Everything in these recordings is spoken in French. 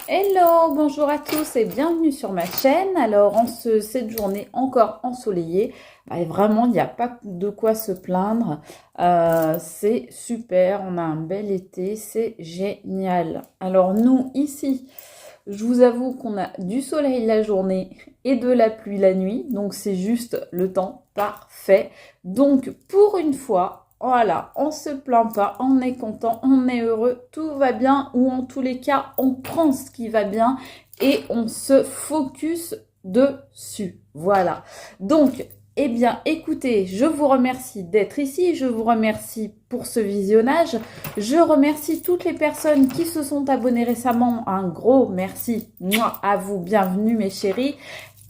Hello, bonjour à tous et bienvenue sur ma chaîne. Alors, cette journée encore ensoleillée, vraiment, il n'y a pas de quoi se plaindre. C'est super, on a un bel été, c'est génial. Alors, nous, ici, je vous avoue qu'on a du soleil la journée et de la pluie la nuit. Donc, c'est juste le temps parfait. Donc, pour une fois, voilà, on se plaint pas, on est content, on est heureux, tout va bien, ou en tous les cas, on prend ce qui va bien et on se focus dessus. Voilà. Donc, eh bien, écoutez, je vous remercie d'être ici, je vous remercie pour ce visionnage, je remercie toutes les personnes qui se sont abonnées récemment, un gros merci moi, à vous, bienvenue mes chéris.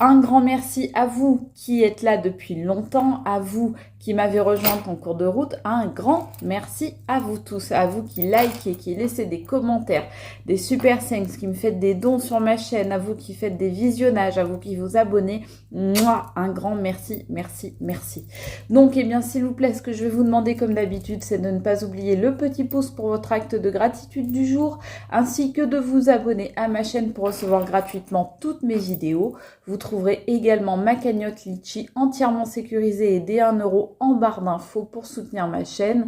Un grand merci à vous qui êtes là depuis longtemps, à vous qui m'avez rejointe en cours de route. Un grand merci à vous tous, à vous qui likez, qui laissez des commentaires, des super thanks, qui me faites des dons sur ma chaîne, à vous qui faites des visionnages, à vous qui vous abonnez. Moi, un grand merci, merci, merci. Donc, eh bien, s'il vous plaît, ce que je vais vous demander comme d'habitude, c'est de ne pas oublier le petit pouce pour votre acte de gratitude du jour, ainsi que de vous abonner à ma chaîne pour recevoir gratuitement toutes mes vidéos. Vous trouverez également ma cagnotte Litchi entièrement sécurisée et dès 1 € en barre d'infos pour soutenir ma chaîne.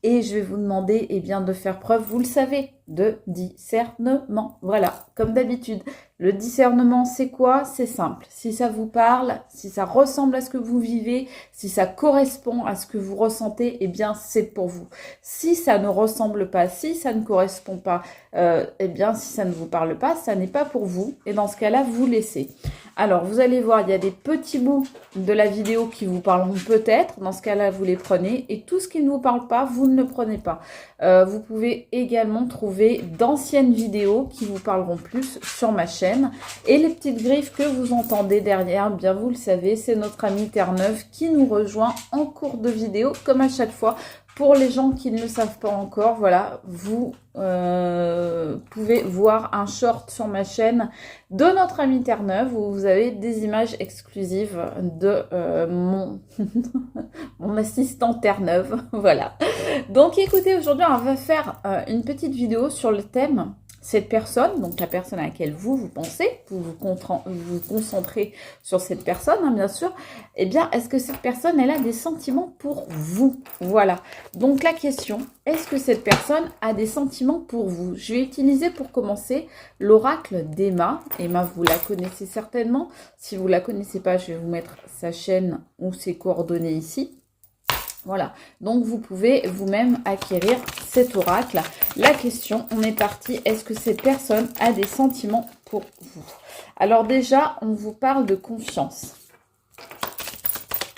Et je vais vous demander de faire preuve, vous le savez, de discernement. Voilà, comme d'habitude. Le discernement, c'est quoi? C'est simple. Si ça vous parle, si ça ressemble à ce que vous vivez, si ça correspond à ce que vous ressentez, c'est pour vous. Si ça ne ressemble pas, si ça ne correspond pas, si ça ne vous parle pas, ça n'est pas pour vous. Et dans ce cas-là, vous laissez. Alors, vous allez voir, il y a des petits bouts de la vidéo qui vous parleront peut-être. Dans ce cas-là, vous les prenez. Et tout ce qui ne vous parle pas, vous ne le prenez pas. Vous pouvez également trouver d'anciennes vidéos qui vous parleront plus sur ma chaîne. Et les petites griffes que vous entendez derrière, bien vous le savez, c'est notre ami Terre-Neuve qui nous rejoint en cours de vidéo, comme à chaque fois. Pour les gens qui ne le savent pas encore, voilà, vous pouvez voir un short sur ma chaîne de notre ami Terre-Neuve où vous avez des images exclusives de mon assistant Terre-Neuve. Voilà. Donc écoutez, aujourd'hui on va faire une petite vidéo sur le thème cette personne, donc la personne à laquelle vous pensez, vous concentrez sur cette personne, bien sûr, est-ce que cette personne, elle a des sentiments pour vous? Voilà. Donc la question, est-ce que cette personne a des sentiments pour vous? Je vais utiliser pour commencer l'oracle d'Emma. Emma, vous la connaissez certainement. Si vous ne la connaissez pas, je vais vous mettre sa chaîne ou ses coordonnées ici. Voilà, donc vous pouvez vous-même acquérir cet oracle. La question, on est parti, est-ce que cette personne a des sentiments pour vous? Alors déjà, on vous parle de confiance.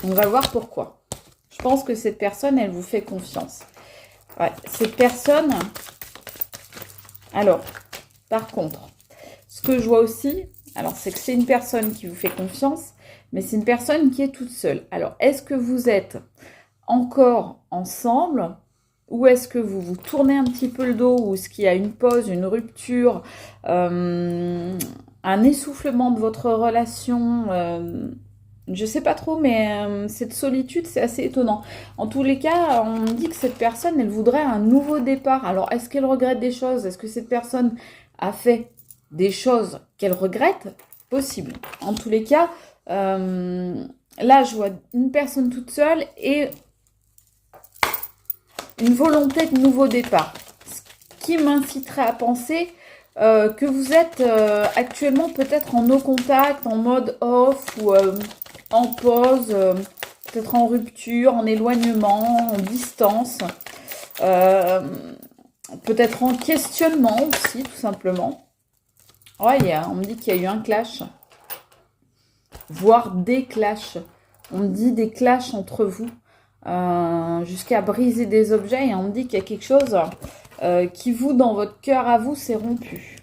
On va voir pourquoi. Je pense que cette personne, elle vous fait confiance. Ouais, cette personne... Alors, par contre, ce que je vois aussi, alors c'est que c'est une personne qui vous fait confiance, mais c'est une personne qui est toute seule. Alors, est-ce que vous êtes encore ensemble ou est-ce que vous vous tournez un petit peu le dos ou est-ce qu'il y a une pause, une rupture, un essoufflement de votre relation, je sais pas trop, mais cette solitude, c'est assez étonnant. En tous les cas, on me dit que cette personne, elle voudrait un nouveau départ. Alors, est-ce qu'elle regrette des choses? Est-ce que cette personne a fait des choses qu'elle regrette? Possible. En tous les cas, là, je vois une personne toute seule et une volonté de nouveau départ. Ce qui m'inciterait à penser que vous êtes actuellement peut-être en no contact, en mode off ou en pause, peut-être en rupture, en éloignement, en distance, peut-être en questionnement aussi, tout simplement. Ouais, on me dit qu'il y a eu un clash, voire des clashs. On me dit des clashs entre vous. Jusqu'à briser des objets et on me dit qu'il y a quelque chose qui vous, dans votre cœur à vous, s'est rompu.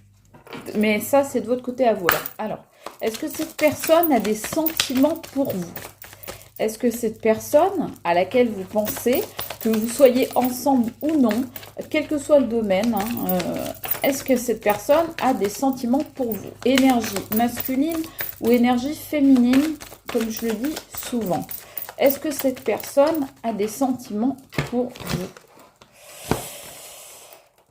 Mais ça, c'est de votre côté à vous. Alors, est-ce que cette personne a des sentiments pour vous? Est-ce que cette personne à laquelle vous pensez, que vous soyez ensemble ou non, quel que soit le domaine, est-ce que cette personne a des sentiments pour vous? Énergie masculine ou énergie féminine, comme je le dis souvent. Est-ce que cette personne a des sentiments pour vous?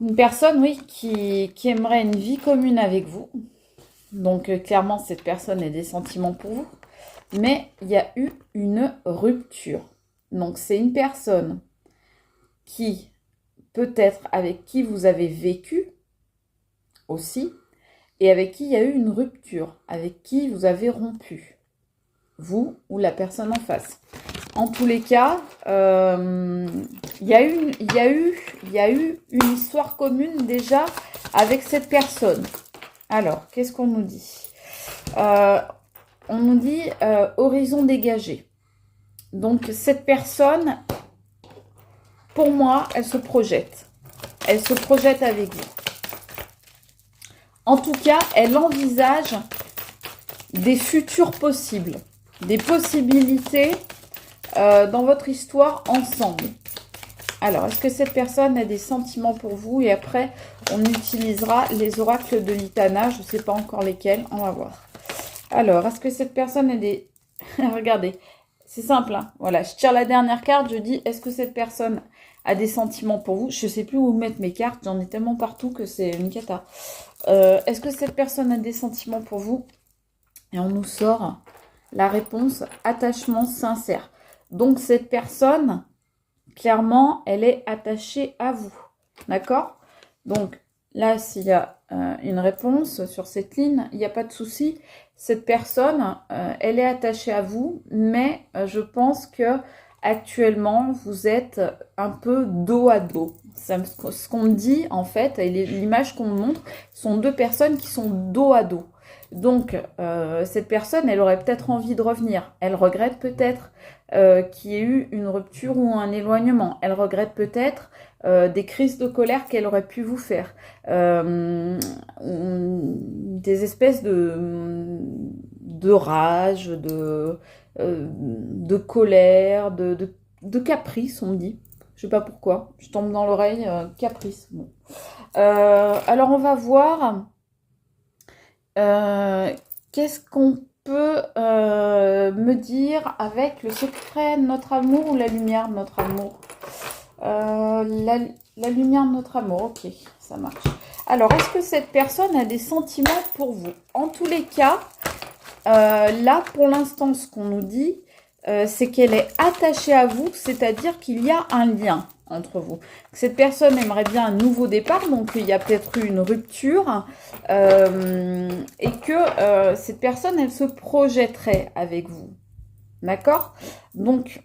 Une personne, oui, qui aimerait une vie commune avec vous. Donc, clairement, cette personne a des sentiments pour vous. Mais il y a eu une rupture. Donc, c'est une personne qui, peut-être avec qui vous avez vécu aussi, et avec qui il y a eu une rupture, avec qui vous avez rompu, vous ou la personne en face. En tous les cas, il y a eu une histoire commune déjà avec cette personne. Alors, qu'est-ce qu'on nous dit? On nous dit horizon dégagé. Donc, cette personne, pour moi, elle se projette. Elle se projette avec vous. En tout cas, elle envisage des futurs possibles, des possibilités dans votre histoire ensemble. Alors, est-ce que cette personne a des sentiments pour vous? Et après, on utilisera les oracles de l'Itana. Je ne sais pas encore lesquels. On va voir. Alors, est-ce que cette personne a des... Regardez, c'est simple. Hein, voilà, je tire la dernière carte. Je dis, est-ce que cette personne a des sentiments pour vous? Je ne sais plus où mettre mes cartes. J'en ai tellement partout que c'est une cata. Est-ce que cette personne a des sentiments pour vous? Et on nous sort la réponse, attachement sincère. Donc, cette personne, clairement, elle est attachée à vous. D'accord? Donc, là, s'il y a une réponse sur cette ligne, il n'y a pas de souci. Cette personne, elle est attachée à vous, mais je pense que actuellement, vous êtes un peu dos à dos. Ce qu'on me dit, en fait, et l'image qu'on me montre, sont deux personnes qui sont dos à dos. Donc, cette personne, elle aurait peut-être envie de revenir. Elle regrette peut-être qu'il y ait eu une rupture ou un éloignement. Elle regrette peut-être des crises de colère qu'elle aurait pu vous faire. Des espèces de rage, de colère, de caprice, on me dit. Je sais pas pourquoi. Je tombe dans l'oreille, caprice. Bon. Alors, on va voir... qu'est-ce qu'on peut me dire avec le secret de notre amour ou la lumière de notre amour? La lumière de notre amour, ok, ça marche. Alors, est-ce que cette personne a des sentiments pour vous? En tous les cas, là, pour l'instant, ce qu'on nous dit, c'est qu'elle est attachée à vous, c'est-à-dire qu'il y a un lien entre vous. Cette personne aimerait bien un nouveau départ, donc il y a peut-être eu une rupture, et que cette personne, elle se projetterait avec vous. D'accord? Donc,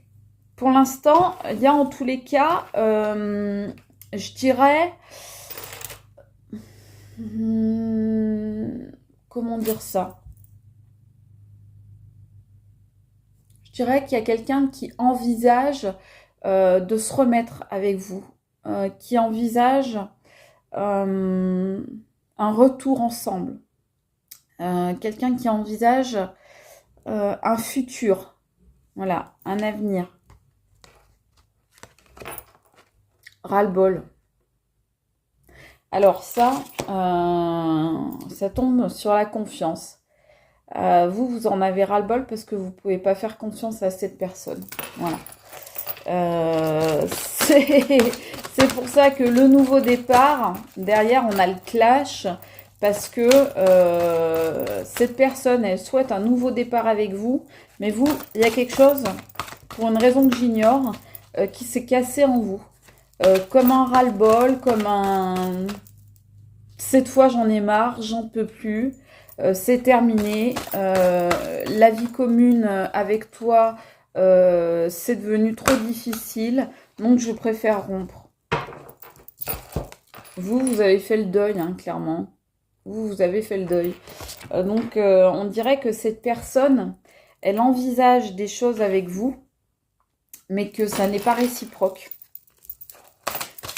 pour l'instant, il y a en tous les cas, je dirais... comment dire ça? Je dirais qu'il y a quelqu'un qui envisage de se remettre avec vous, qui envisage un retour ensemble, quelqu'un qui envisage un futur, voilà, un avenir. Ras-le-bol. Alors ça tombe sur la confiance. Vous en avez ras-le-bol parce que vous ne pouvez pas faire confiance à cette personne. Voilà. C'est pour ça que le nouveau départ, derrière, on a le clash parce que cette personne, elle souhaite un nouveau départ avec vous, mais vous, il y a quelque chose, pour une raison que j'ignore, qui s'est cassé en vous. Comme un ras-le-bol, comme un... Cette fois, j'en ai marre, j'en peux plus. C'est terminé. La vie commune avec toi, c'est devenu trop difficile. Donc, je préfère rompre. Vous avez fait le deuil, hein, clairement. Vous avez fait le deuil. Donc, on dirait que cette personne, elle envisage des choses avec vous, mais que ça n'est pas réciproque.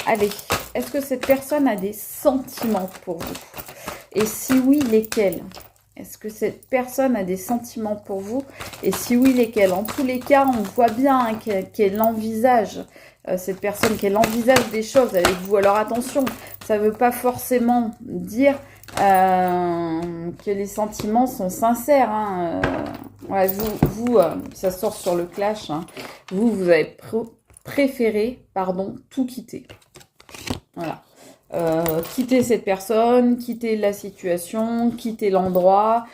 Allez, est-ce que cette personne a des sentiments pour vous? Et si oui, lesquels? Est-ce que cette personne a des sentiments pour vous? Et si oui, lesquels? En tous les cas, on voit bien hein, qu'elle envisage, cette personne, qu'elle envisage des choses avec vous. Alors attention, ça ne veut pas forcément dire que les sentiments sont sincères. Hein. Ouais, vous ça sort sur le clash. Hein. Vous avez préféré, pardon, tout quitter. Voilà. quitter cette personne, quitter la situation, quitter l'endroit,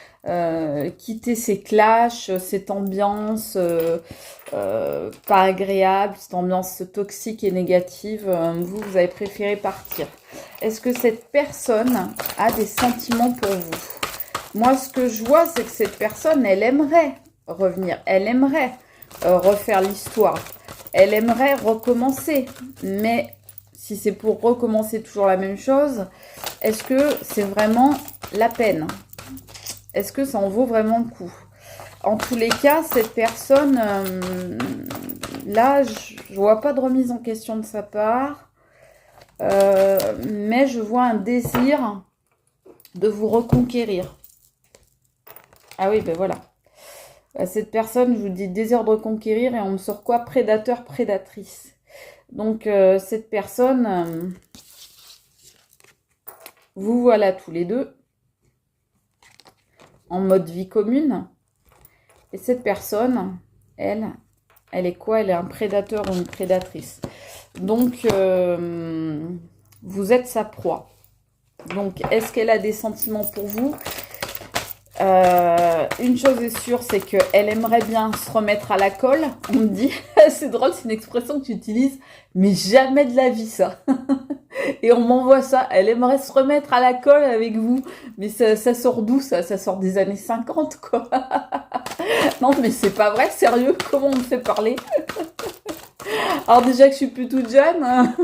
quitter ces clashs, cette ambiance pas agréable, cette ambiance toxique et négative. Vous avez préféré partir. Est-ce que cette personne a des sentiments pour vous? Moi, ce que je vois, c'est que cette personne, elle aimerait revenir. Elle aimerait refaire l'histoire. Elle aimerait recommencer. Mais si c'est pour recommencer toujours la même chose, est-ce que c'est vraiment la peine? Est-ce que ça en vaut vraiment le coup? En tous les cas, cette personne, là, je vois pas de remise en question de sa part. Mais je vois un désir de vous reconquérir. Ah oui, ben voilà. Cette personne, je vous dis désir de reconquérir et on me sort quoi? Prédateur, prédatrice. Donc, cette personne, vous voilà tous les deux en mode vie commune. Et cette personne, elle est quoi? Elle est un prédateur ou une prédatrice. Donc, vous êtes sa proie. Donc, est-ce qu'elle a des sentiments pour vous? Une chose est sûre, c'est qu'elle aimerait bien se remettre à la colle. On me dit, c'est drôle, c'est une expression que tu utilises, mais jamais de la vie ça. Et on m'envoie ça, elle aimerait se remettre à la colle avec vous. Mais ça sort d'où ça? Ça sort des années 50 quoi. Non mais c'est pas vrai, sérieux, comment on me fait parler? Alors déjà que je suis plus toute jeune,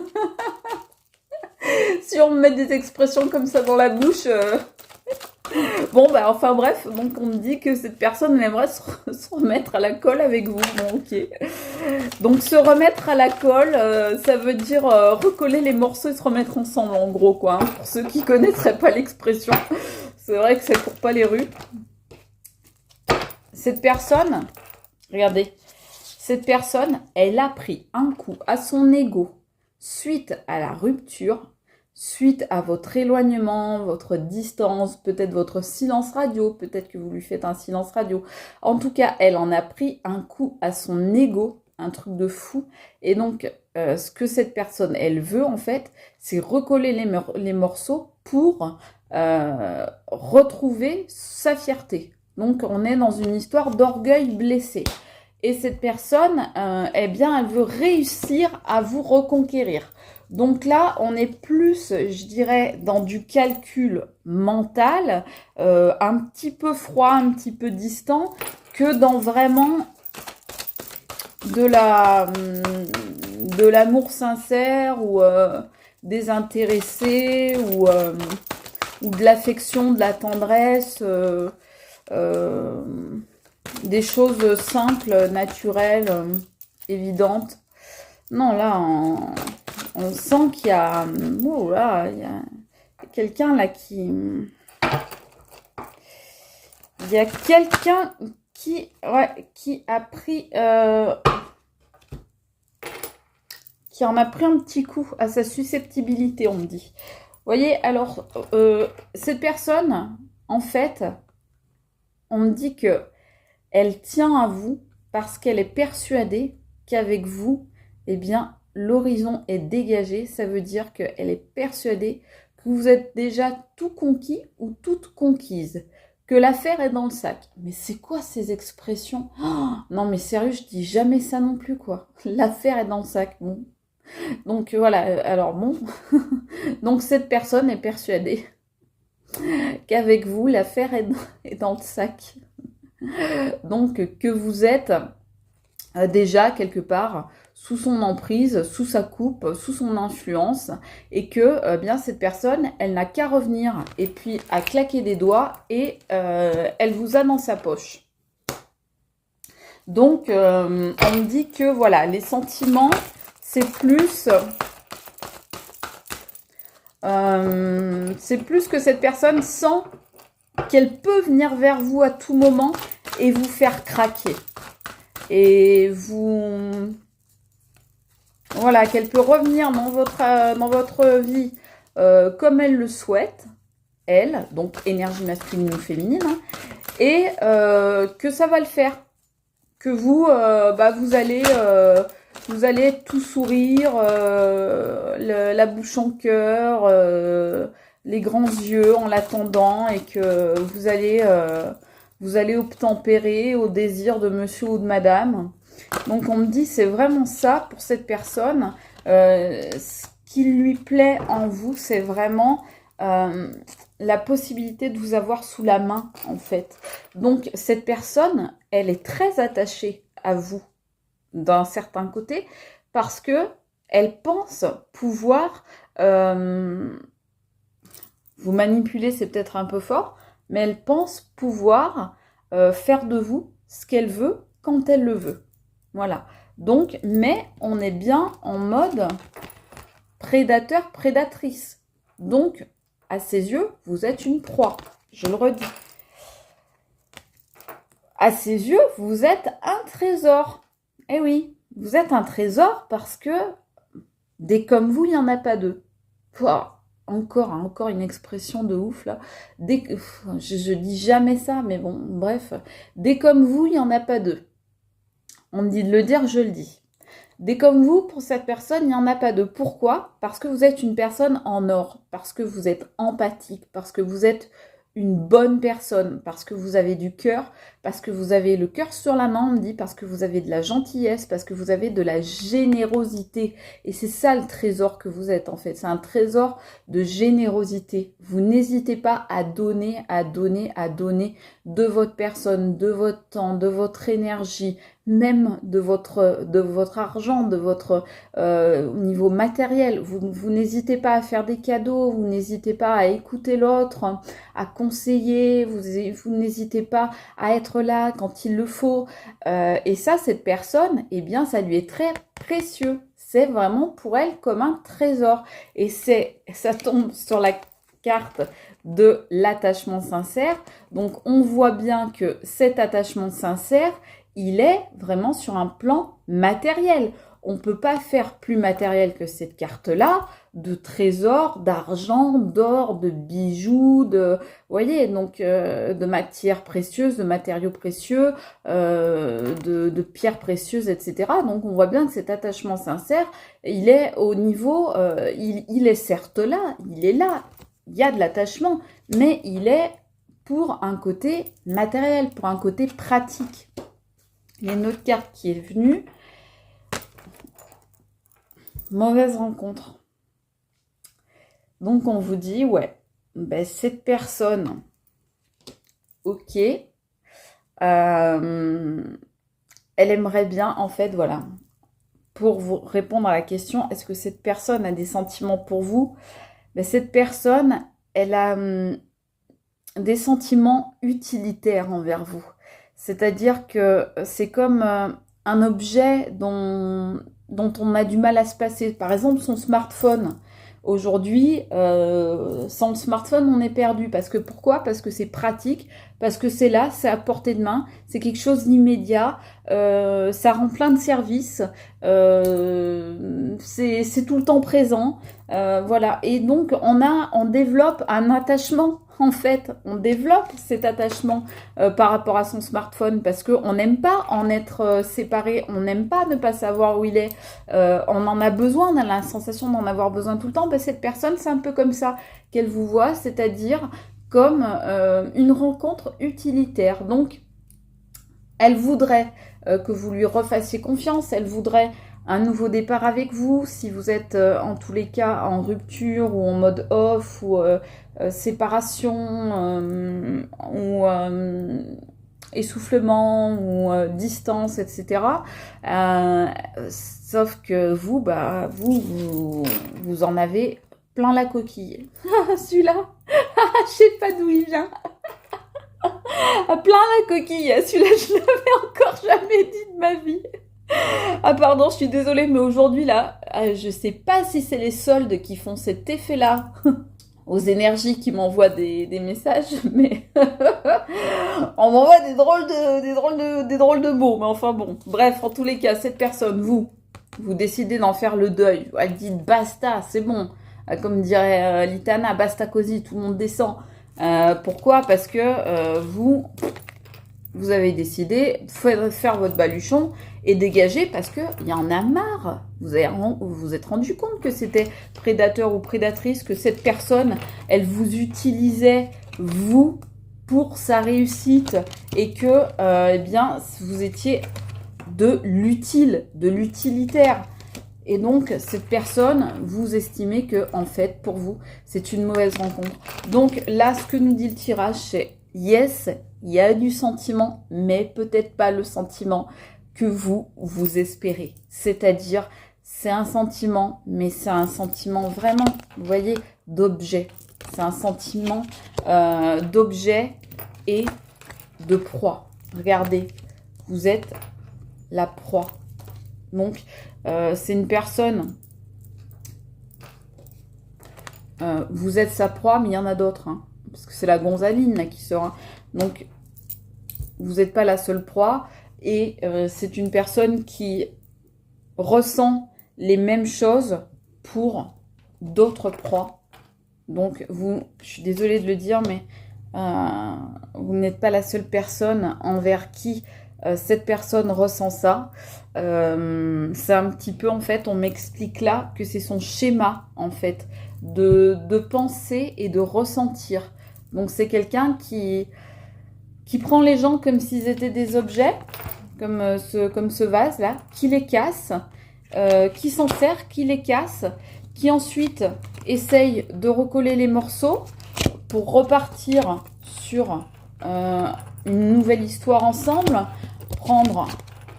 si on me met des expressions comme ça dans la bouche... Bon, bah, enfin bref, donc on me dit que cette personne aimerait se remettre à la colle avec vous. Bon, ok. Donc se remettre à la colle, ça veut dire recoller les morceaux et se remettre ensemble, en gros, quoi. Hein, pour ceux qui connaîtraient pas l'expression. C'est vrai que ça court pas les rues. Cette personne, regardez, cette personne, elle a pris un coup à son ego suite à la rupture, suite à votre éloignement, votre distance, peut-être votre silence radio, peut-être que vous lui faites un silence radio. En tout cas, elle en a pris un coup à son ego, un truc de fou. Et donc, ce que cette personne, elle veut en fait, c'est recoller les morceaux pour retrouver sa fierté. Donc, on est dans une histoire d'orgueil blessé. Et cette personne, eh bien, elle veut réussir à vous reconquérir. Donc là, on est plus, je dirais, dans du calcul mental, un petit peu froid, un petit peu distant, que dans vraiment de l'amour sincère ou désintéressé ou de l'affection, de la tendresse, des choses simples, naturelles, évidentes. Non, là, on sent qu'il y a... Oh là, il y a quelqu'un là qui... Il y a quelqu'un qui a pris... qui en a pris un petit coup à sa susceptibilité, on me dit. Vous voyez, alors, cette personne, en fait, on me dit que elle tient à vous parce qu'elle est persuadée qu'avec vous, eh bien, l'horizon est dégagé. Ça veut dire qu'elle est persuadée que vous êtes déjà tout conquis ou toute conquise, que l'affaire est dans le sac. Mais c'est quoi ces expressions? Oh, non mais sérieux, je dis jamais ça non plus, quoi. L'affaire est dans le sac, bon. Donc voilà, alors bon. Donc cette personne est persuadée qu'avec vous, l'affaire est dans le sac. Donc que vous êtes déjà quelque part sous son emprise, sous sa coupe, sous son influence, et que bien cette personne, elle n'a qu'à revenir et puis à claquer des doigts et elle vous a dans sa poche. Donc on me dit que voilà, les sentiments, c'est plus que cette personne sent qu'elle peut venir vers vous à tout moment et vous faire craquer. Et vous... Voilà, qu'elle peut revenir dans votre vie comme elle le souhaite, elle, donc énergie masculine ou féminine, hein, et que ça va le faire. Que vous, vous allez vous allez être tout sourire, la bouche en cœur, les grands yeux en l'attendant et que vous allez obtempérer au désir de monsieur ou de madame. Donc on me dit c'est vraiment ça pour cette personne. Ce qui lui plaît en vous, c'est vraiment la possibilité de vous avoir sous la main en fait. Donc cette personne, elle est très attachée à vous d'un certain côté parce que elle pense pouvoir vous manipuler, c'est peut-être un peu fort, mais elle pense pouvoir faire de vous ce qu'elle veut quand elle le veut. Voilà. Donc, mais on est bien en mode prédateur-prédatrice. Donc, à ses yeux, vous êtes une proie. Je le redis. À ses yeux, vous êtes un trésor. Eh oui, vous êtes un trésor parce que des comme vous, il n'y en a pas deux. Pouah, encore une expression de ouf là. Je dis jamais ça, mais bon, bref. Des comme vous, il n'y en a pas deux. On me dit de le dire, je le dis. Des comme vous, pour cette personne, il n'y en a pas deux. Pourquoi? Parce que vous êtes une personne en or, parce que vous êtes empathique, parce que vous êtes une bonne personne, parce que vous avez du cœur, parce que vous avez le cœur sur la main, on me dit, parce que vous avez de la gentillesse, parce que vous avez de la générosité. Et c'est ça le trésor que vous êtes en fait, c'est un trésor de générosité. Vous n'hésitez pas à donner, à donner, à donner de votre personne, de votre temps, de votre énergie, même de votre argent, de votre niveau matériel. Vous n'hésitez pas à faire des cadeaux, vous n'hésitez pas à écouter l'autre, à conseiller, vous n'hésitez pas à être là quand il le faut. Et ça, cette personne, eh bien, ça lui est très précieux. C'est vraiment pour elle comme un trésor. Et ça tombe sur la carte de l'attachement sincère. Donc, on voit bien que cet attachement sincère, il est vraiment sur un plan matériel. On ne peut pas faire plus matériel que cette carte-là, de trésors, d'argent, d'or, de bijoux, vous voyez, donc de matières précieuses, de matériaux précieux, de pierres précieuses, etc. Donc on voit bien que cet attachement sincère, il est au niveau, il est certes là, il est là, il y a de l'attachement, mais il est pour un côté matériel, pour un côté pratique. Il y a une autre carte qui est venue. Mauvaise rencontre. Donc on vous dit, ouais, ben, cette personne, ok, elle aimerait bien, en fait, voilà, pour vous répondre à la question, est-ce que cette personne a des sentiments pour vous? Ben, cette personne, elle a des sentiments utilitaires envers vous. C'est-à-dire que c'est comme un objet dont on a du mal à se passer. Par exemple, son smartphone. Aujourd'hui, sans le smartphone, on est perdu. Parce que pourquoi? Parce que c'est pratique, parce que c'est là, c'est à portée de main, c'est quelque chose d'immédiat, ça rend plein de services, c'est tout le temps présent, voilà. Et donc, on développe un attachement. En fait, on développe cet attachement par rapport à son smartphone parce qu'on n'aime pas en être séparé, on n'aime pas ne pas savoir où il est, on en a besoin, on a la sensation d'en avoir besoin tout le temps. Ben, cette personne, c'est un peu comme ça qu'elle vous voit, c'est-à-dire comme une rencontre utilitaire. Donc, elle voudrait que vous lui refassiez confiance, elle voudrait un nouveau départ avec vous, si vous êtes en tous les cas en rupture ou en mode off ou séparation ou essoufflement ou distance, etc. Sauf que vous, bah, vous en avez plein la coquille. Celui-là, je sais pas d'où il vient. Plein la coquille, celui-là je l'avais encore jamais dit de ma vie. Ah pardon, je suis désolée, mais aujourd'hui là, je sais pas si c'est les soldes qui font cet effet-là aux énergies qui m'envoient des messages, mais on m'envoie des drôles de mots, mais enfin bon. Bref, en tous les cas, cette personne, vous décidez d'en faire le deuil. Elle dit basta, c'est bon. Comme dirait Litana, basta così, tout le monde descend. Pourquoi? Parce que vous vous avez décidé de faire votre baluchon et dégager parce qu'il y en a marre. Vous vous êtes rendu compte que c'était prédateur ou prédatrice, que cette personne, elle vous utilisait, vous, pour sa réussite et que, eh bien, vous étiez de l'utile, de l'utilitaire. Et donc, cette personne, vous estimez que, en fait, pour vous, c'est une mauvaise rencontre. Donc, là, ce que nous dit le tirage, c'est yes, il y a du sentiment, mais peut-être pas le sentiment que vous espérez. C'est-à-dire, c'est un sentiment, mais c'est un sentiment vraiment, vous voyez, d'objet. C'est un sentiment d'objet et de proie. Regardez, vous êtes la proie. Donc, c'est une personne, vous êtes sa proie, mais il y en a d'autres, hein, parce que c'est la gonzaline là, qui sera. Donc, vous n'êtes pas la seule proie, et c'est une personne qui ressent les mêmes choses pour d'autres proies. Donc, je suis désolée de le dire, mais vous n'êtes pas la seule personne envers qui cette personne ressent ça. C'est un petit peu, en fait, on m'explique là que c'est son schéma, en fait, de penser et de ressentir. Donc, c'est quelqu'un qui prend les gens comme s'ils étaient des objets, comme ce vase-là, qui les casse, qui s'en sert, qui les casse, qui ensuite essaye de recoller les morceaux pour repartir sur une nouvelle histoire ensemble, prendre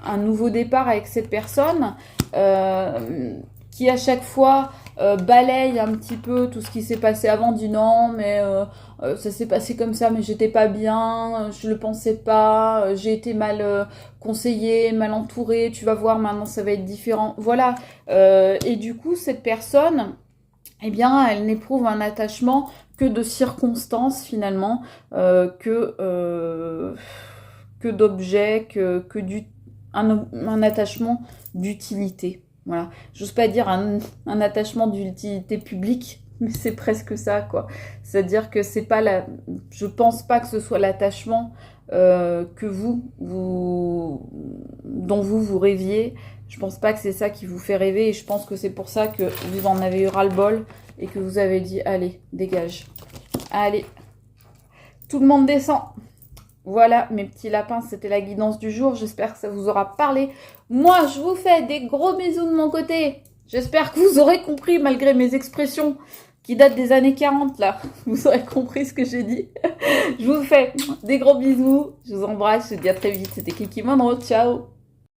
un nouveau départ avec cette personne, qui à chaque fois balaye un petit peu tout ce qui s'est passé avant, dit non, mais ça s'est passé comme ça, mais j'étais pas bien, je le pensais pas, j'ai été mal conseillée, mal entourée, tu vas voir, maintenant ça va être différent. Voilà. Et du coup, cette personne, eh bien, elle n'éprouve un attachement que de circonstances, finalement, que d'objets, un attachement d'utilité. Voilà. J'ose pas dire un attachement d'utilité publique, mais c'est presque ça, quoi. C'est-à-dire que c'est pas je pense pas que ce soit l'attachement que dont vous rêviez. Je pense pas que c'est ça qui vous fait rêver, et je pense que c'est pour ça que vous en avez eu ras-le-bol et que vous avez dit allez, dégage. Allez, tout le monde descend. Voilà, mes petits lapins, c'était la guidance du jour. J'espère que ça vous aura parlé. Moi, je vous fais des gros bisous de mon côté. J'espère que vous aurez compris, malgré mes expressions qui datent des années 40, là. Vous aurez compris ce que j'ai dit. Je vous fais des gros bisous. Je vous embrasse. Je vous dis à très vite. C'était Kiki Monroe. Ciao.